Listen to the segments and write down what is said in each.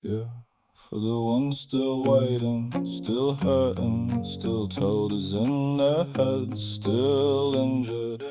Yeah, for the ones still waiting, still hurting, still told is in their heads, still injured.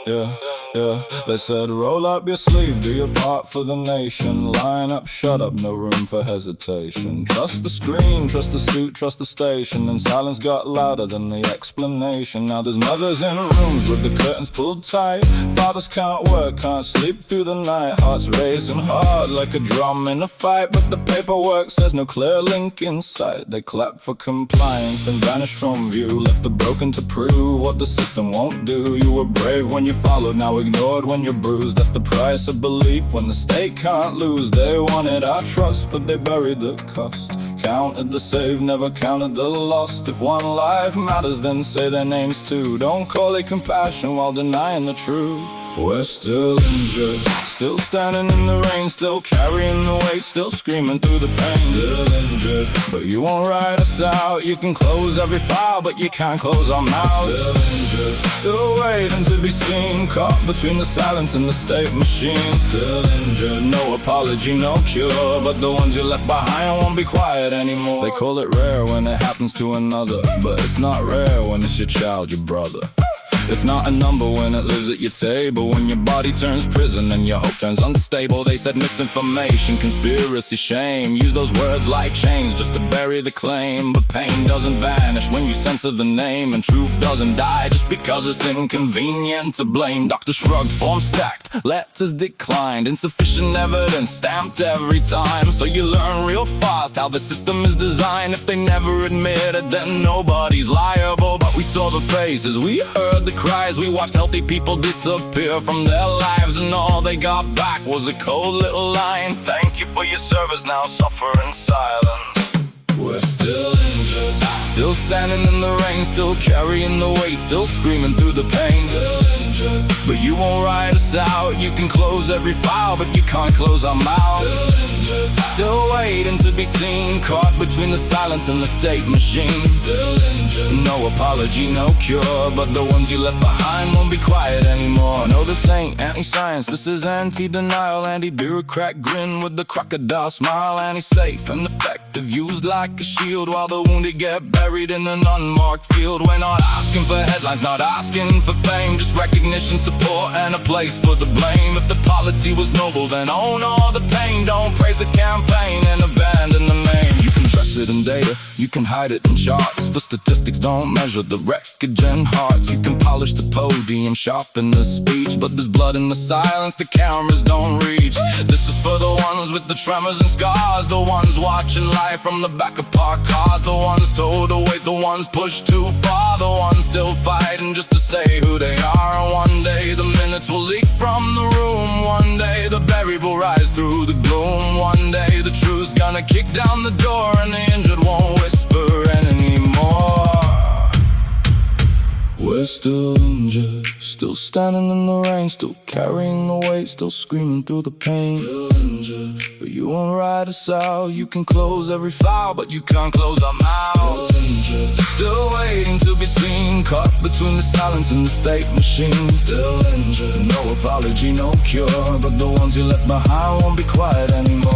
Yeah, yeah, they said roll up your sleeve, do your part for the nation. Line up, shut up, no room for hesitation. Trust the screen, trust the suit, trust the station. And silence got louder than the explanation. Now there's mothers in rooms with the curtains pulled tight. Fathers can't work, can't sleep through the night. Hearts racing hard like a drum in a fight. But the paperwork says no clear link in sight. They clap for compliance, then vanish from view. Left the broken to prove what the system won't do. You were brave when you followed, now ignored when you're bruised. That's the price of belief when the state can't lose. They wanted our trust, but they buried the cost. Counted the save, never counted the lost. If one life matters, then say their names too. Don't call it compassion while denying the truth. We're still injured, still standing in the rain, still carrying the weight, still screaming through the pain. Still injured, but you won't write us out. You can close every file, but you can't close our mouths. Still injured, still waiting to be seen, caught between the silence and the state machine. Still injured, no apology, no cure, but the ones you left behind won't be quiet anymore. They call it rare when it happens to another, but it's not rare when it's your child, your brother. It's not a number when it lives at your table. When your body turns prison and your hope turns unstable. They said misinformation, conspiracy, shame. Use those words like chains just to bury the claim. But pain doesn't vanish when you censor the name. And truth doesn't die just because it's inconvenient to blame. Doctor shrugged, form stacked, letters declined. Insufficient evidence stamped every time. So you learn real fast how the system is designed. If they never admit it, then nobody's liable. But we saw the faces, we heard the cries. We watched healthy people disappear from their lives, and all they got back was a cold little line. Thank you for your service, now suffer in silence. We're still injured, still standing in the rain, still carrying the weight, still screaming through the pain. Still injured, but you won't write us out. You can close every file, but you can't close our mouths. Still injured, still waiting to be seen, caught between the silence and the state machine. Still injured, no apology, no cure, but the ones you left behind won't be quiet anymore. No, this ain't anti-science, this is anti-denial. Anti-bureaucrat grin with the crocodile smile. Anti-safe and effective, used like a shield, while the wounded get buried in an unmarked field. We're not asking for headlines, not asking for fame, just recognition, support, and a place for the blame. If the policy was noble, then own all the pain. Don't praise the campaign and abandon the maim. You can trust it in data, you can hide it in charts, but statistics don't measure the wreckage in hearts. You can polish the podium, sharpen the speech, but there's blood in the silence the cameras don't reach. This is for the ones with the tremors and scars, the ones watching life from the back of parked cars, the ones told to wait, the ones pushed too far, the ones still fighting just to say who they are. And one day the minutes will leak from the room, one day the buried will rise through the gloom, one day the truth's gonna kick down the door and the injured won't whisper anymore. We're still injured, still standing in the rain, still carrying the weight, still screaming through the pain. Still injured, but you won't write us out. You can close every file, but you can't close our mouths. Still injured, still waiting to be seen, caught between the silence and the state machine. Still injured, no apology, no cure, but the ones you left behind won't be quiet anymore.